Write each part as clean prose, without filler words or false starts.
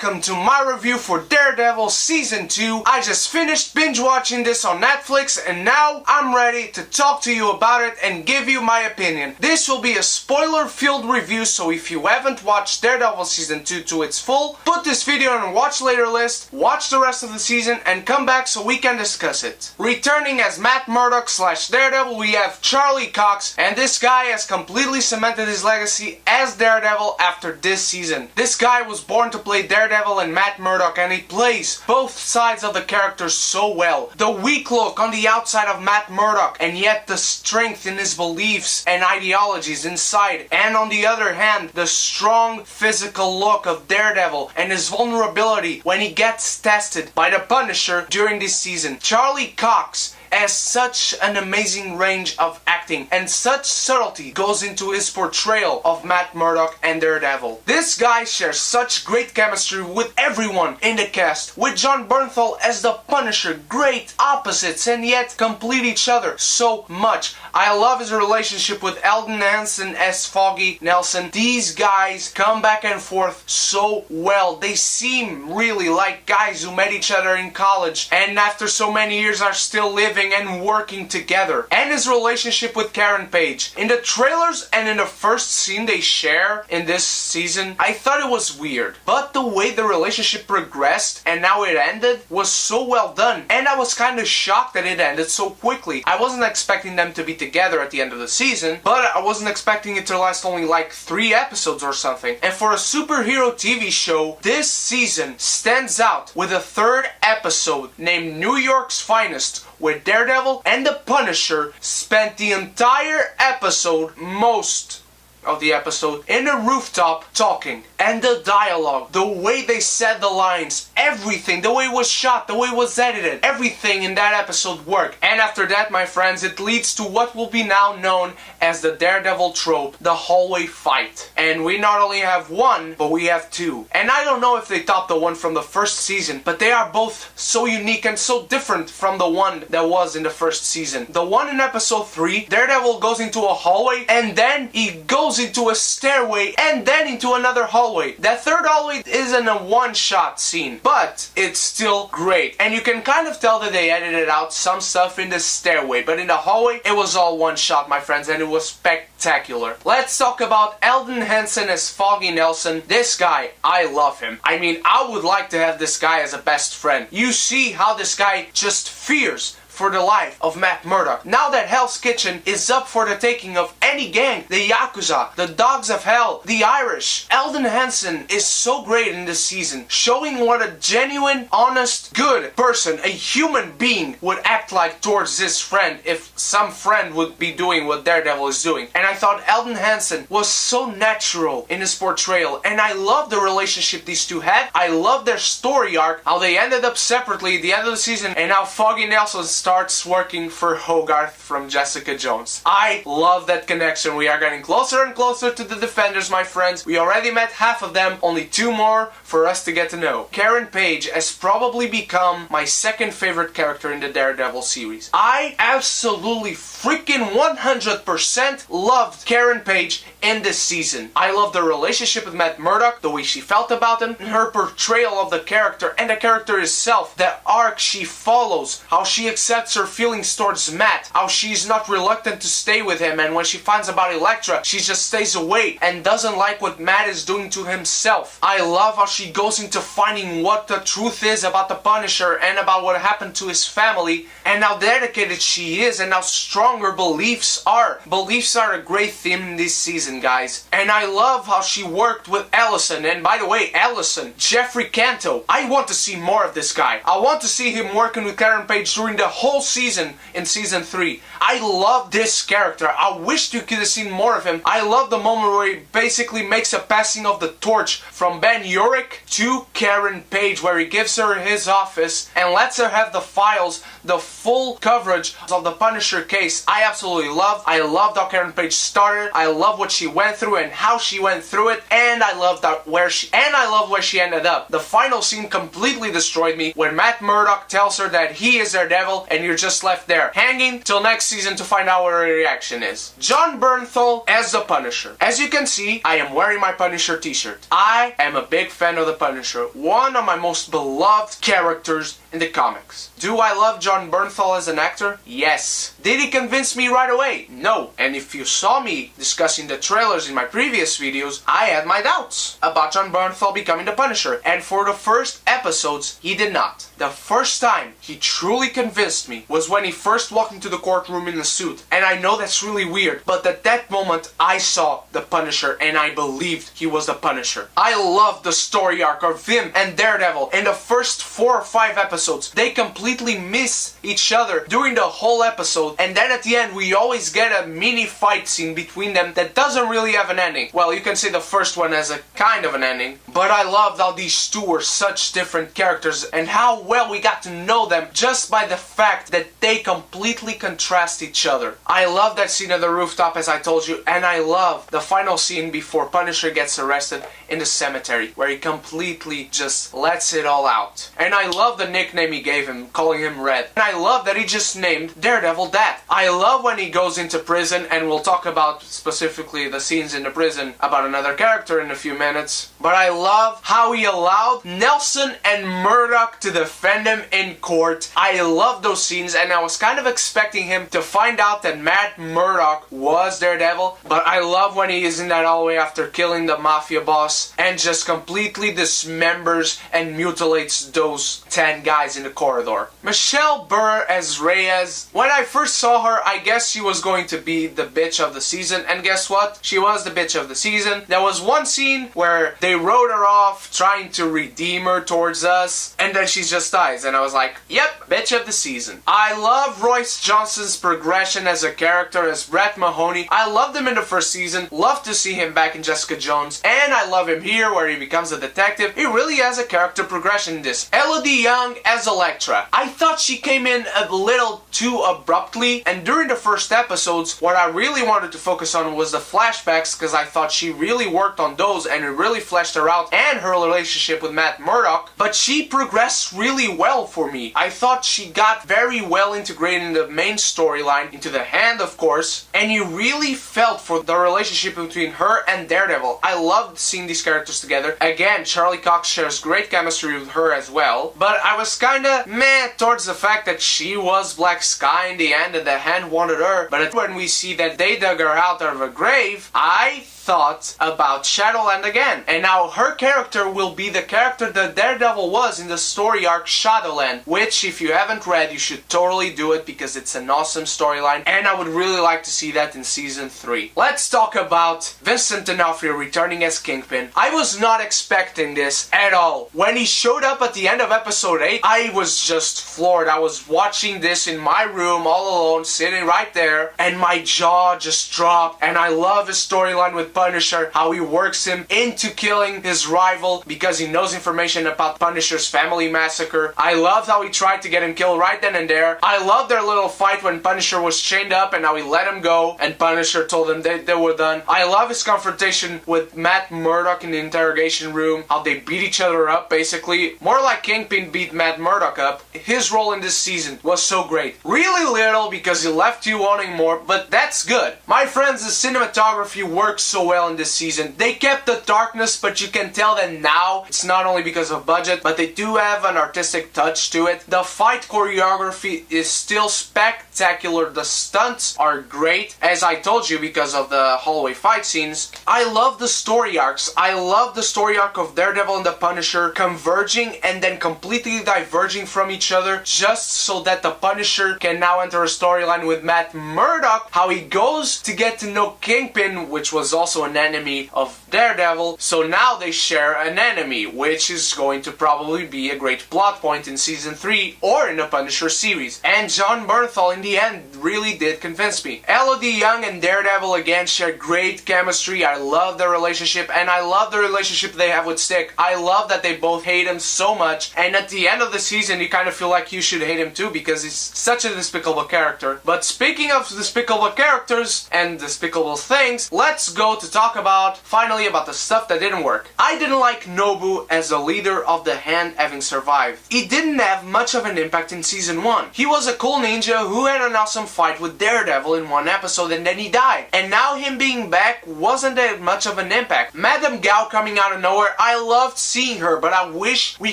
welcome to my review for Daredevil Season 2. I just finished binge watching this on Netflix and now I'm ready to talk to you about it and give you my opinion. This will be a spoiler-filled review, so if you haven't watched Daredevil Season 2 to its full, put this video on a watch later list, watch the rest of the season, and come back so we can discuss it. Returning as Matt Murdock / Daredevil, we have Charlie Cox, and this guy has completely cemented his legacy as Daredevil after this season. This guy was born to play Daredevil and Matt Murdock, and he plays both sides of the character so well. The weak look on the outside of Matt Murdock, and yet the strength in his beliefs and ideologies inside. And on the other hand, the strong physical look of Daredevil and his vulnerability when he gets tested by the Punisher during this season. Charlie Cox has such an amazing range of acting, and such subtlety goes into his portrayal of Matt Murdock and Daredevil. This guy shares such great chemistry with everyone in the cast, with Jon Bernthal as the Punisher, great opposites and yet complete each other so much. I love his relationship with Eldon Henson as Foggy Nelson. These guys come back and forth so well. They seem really like guys who met each other in college and after so many years are still living and working together. And his relationship with Karen Page. In the trailers and in the first scene they share in this season, I thought it was weird. But the way the relationship progressed and now it ended was so well done. And I was kind of shocked that it ended so quickly. I wasn't expecting them to be together at the end of the season, but I wasn't expecting it to last only like 3 episodes or something. And for a superhero TV show, this season stands out with a 3rd episode named New York's Finest, where Daredevil and the Punisher spent the entire episode, most of the episode, in a rooftop talking. And the dialogue, the way they said the lines, everything, the way it was shot, the way it was edited, everything in that episode worked. And after that, my friends, it leads to what will be now known as the Daredevil trope, the hallway fight. And we not only have one, but we have 2. And I don't know if they top the one from the first season, but they are both so unique and so different from the one that was in the first season. The one in episode 3, Daredevil goes into a hallway and then he goes into a stairway and then into another hallway. That 3rd hallway isn't a one-shot scene, but it's still great. And you can kind of tell that they edited out some stuff in the stairway, but in the hallway, it was all one shot, my friends, and it was spectacular. Let's talk about Eldon Henson as Foggy Nelson. This guy, I love him. I mean, I would like to have this guy as a best friend. You see how this guy just fears for the life of Matt Murdock. Now that Hell's Kitchen is up for the taking of any gang, the Yakuza, the Dogs of Hell, the Irish, Eldon Henson is so great in this season, showing what a genuine, honest, good person, a human being, would act like towards his friend if some friend would be doing what Daredevil is doing. And I thought Eldon Henson was so natural in his portrayal, and I love the relationship these two had. I love their story arc, how they ended up separately at the end of the season, and how Foggy Nelson starts working for Hogarth from Jessica Jones. I love that connection. We are getting closer and closer to the Defenders, my friends. We already met half of them, only 2 more for us to get to know. Karen Page has probably become my 2nd favorite character in the Daredevil series. I absolutely freaking 100% loved Karen Page in this season. I love the relationship with Matt Murdock, the way she felt about him, her portrayal of the character and the character itself, the arc she follows, how she accepts her feelings towards Matt, how she's not reluctant to stay with him, and when she finds about Elektra, she just stays away and doesn't like what Matt is doing to himself. I love how she goes into finding what the truth is about the Punisher and about what happened to his family, and how dedicated she is and how strong her beliefs are. Beliefs are a great theme in this season, guys. And I love how she worked with Ellison, and by the way, Ellison, Jeffrey Canto, I want to see more of this guy. I want to see him working with Karen Page during the whole season in season 3. I love this character. I wished you could have seen more of him. I love the moment where he basically makes a passing of the torch from Ben Urich to Karen Page, where he gives her his office and lets her have the files the full coverage of the Punisher case, I absolutely loved. I loved how Karen Page started. I love what she went through and how she went through it, and I loved where she ended up. The final scene completely destroyed me when Matt Murdock tells her that he is Daredevil, and you're just left there hanging till next season to find out what her reaction is. Jon Bernthal as the Punisher. As you can see, I am wearing my Punisher t-shirt. I am a big fan of the Punisher, one of my most beloved characters in the comics. Do I love Jon Bernthal as an actor? Yes. Did he convince me right away? No. And if you saw me discussing the trailers in my previous videos, I had my doubts about Jon Bernthal becoming the Punisher. And for the first episodes, he did not. The first time he truly convinced me was when he first walked into the courtroom in the suit. And I know that's really weird, but at that moment I saw the Punisher and I believed he was the Punisher. I loved the story arc of him and Daredevil. In the first 4 or 5 episodes, they completely miss each other during the whole episode, and then at the end we always get a mini fight scene between them that doesn't really have an ending. Well, you can say the first one has a kind of an ending, but I loved how these two were such different characters and how well we got to know them just by the fact that they completely contrast each other. I love that scene at the rooftop, as I told you, and I love the final scene before Punisher gets arrested in the cemetery, where he completely just lets it all out. And I love the nickname he gave him, calling him Red. And I love that he just named Daredevil that. I love when he goes into prison, and we'll talk about specifically the scenes in the prison about another character in a few minutes. But I love how he allowed Nelson and Murdock to defend him in court. I love those scenes, and I was kind of expecting him to find out that Matt Murdock was Daredevil, but I love when he is in that hallway after killing the mafia boss and just completely dismembers and mutilates those 10 guys in the corridor. Michelle Burr as Reyes. When I first saw her, I guess she was going to be the bitch of the season, and guess what? She was the bitch of the season. There was one scene where they wrote her off trying to redeem her towards us, and then she just dies, and I was like, yep, bitch of the season. I love Royce Johnson's progression as a character as Brett Mahoney. I loved him in the first season, love to see him back in Jessica Jones, and I love him here where he becomes a detective. He really has a character progression in this. Elodie Yung as Elektra. I thought she came in a little too abruptly, and during the first episodes, what I really wanted to focus on was the flashbacks, because I thought she really worked on those and it really fleshed her out and her relationship with Matt Murdock, but she progressed really well for me. I thought she got very well integrated in the main storyline, into the Hand, of course, and you really felt for the relationship between her and Daredevil. I loved seeing these characters together. Again, Charlie Cox shares great chemistry with her as well, but I was kinda meh towards the fact that she was Black Sky in the end and the Hand wanted her, but when we see that they dug her out of a grave, I thought about Shadowland again. And now her character will be the character that Daredevil was in the story arc Shadowland, which if you haven't read, you should totally do it because it's an awesome storyline, and I would really like to see that in season 3. Let's talk about Vincent D'Onofrio returning as Kingpin. I was not expecting this at all. When he showed up at the end of episode 8, I was just floored. I was watching this in my room all alone, sitting right there, and my jaw just dropped. And I love his storyline with Punisher, how he works him into killing his rival because he knows information about Punisher's family massacre. I loved how he tried to get him killed right then and there. I loved their little fight when Punisher was chained up and how he let him go and Punisher told him they were done. I love his confrontation with Matt Murdock in the interrogation room, how they beat each other up basically. More like Kingpin beat Matt Murdock up. His role in this season was so great. Really little because he left you wanting more, but that's good. My friends, the cinematography works so well in this season. They kept the darkness, but you can tell that now it's not only because of budget, but they do have an artistic touch to it. The fight choreography is still spectacular. The stunts are great, as I told you, because of the hallway fight scenes. I love the story arcs. I love the story arc of Daredevil and the Punisher converging and then completely diverging from each other, just so that the Punisher can now enter a storyline with Matt Murdock, how he goes to get to know Kingpin, which was also an enemy of Daredevil. So now they share an enemy, which is going to probably be a great plot point in season 3 or in the Punisher series. And Jon Bernthal in the end really did convince me. Elodie Yung and Daredevil again share great chemistry. I love their relationship, and I love the relationship they have with Stick. I love that they both hate him so much, and at the end of the season you kind of feel like you should hate hate him too because he's such a despicable character. But speaking of despicable characters and despicable things, let's go to talk about, finally, about the stuff that didn't work. I didn't like Nobu as the leader of the Hand having survived. He didn't have much of an impact in season 1. He was a cool ninja who had an awesome fight with Daredevil in one episode and then he died. And now him being back wasn't that much of an impact. Madame Gao coming out of nowhere, I loved seeing her, but I wish we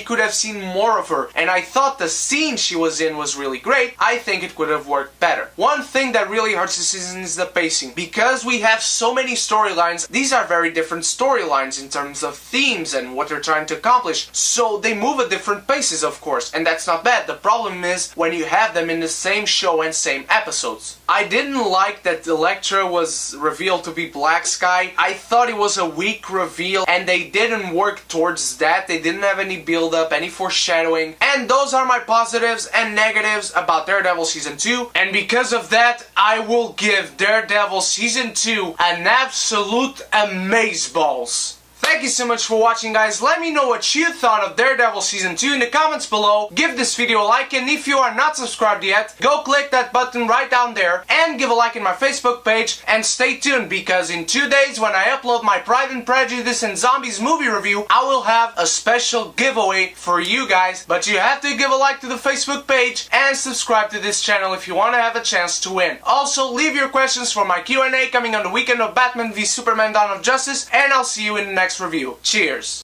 could have seen more of her. And I thought the scene she was in was really great. I think it could have worked better. One thing that really hurts this season is the pacing. Because we have so many storylines, these are very different storylines in terms of themes and what they're trying to accomplish. So they move at different paces, of course, and that's not bad. The problem is when you have them in the same show and same episodes. I didn't like that Elektra was revealed to be Black Sky. I thought it was a weak reveal and they didn't work towards that. They didn't have any build up, any foreshadowing. And those are my positives and negatives about Daredevil Season 2. And because of that, I will give Daredevil Season 2 an absolute amazeballs. Thank you so much for watching, guys. Let me know what you thought of Daredevil Season 2 in the comments below. Give this video a like, and if you are not subscribed yet, go click that button right down there and give a like in my Facebook page. And stay tuned, because in 2 days when I upload my Pride and Prejudice and Zombies movie review, I will have a special giveaway for you guys. But you have to give a like to the Facebook page and subscribe to this channel if you want to have a chance to win. Also, leave your questions for my Q&A coming on the weekend of Batman v Superman Dawn of Justice, and I'll see you in the next review. Cheers!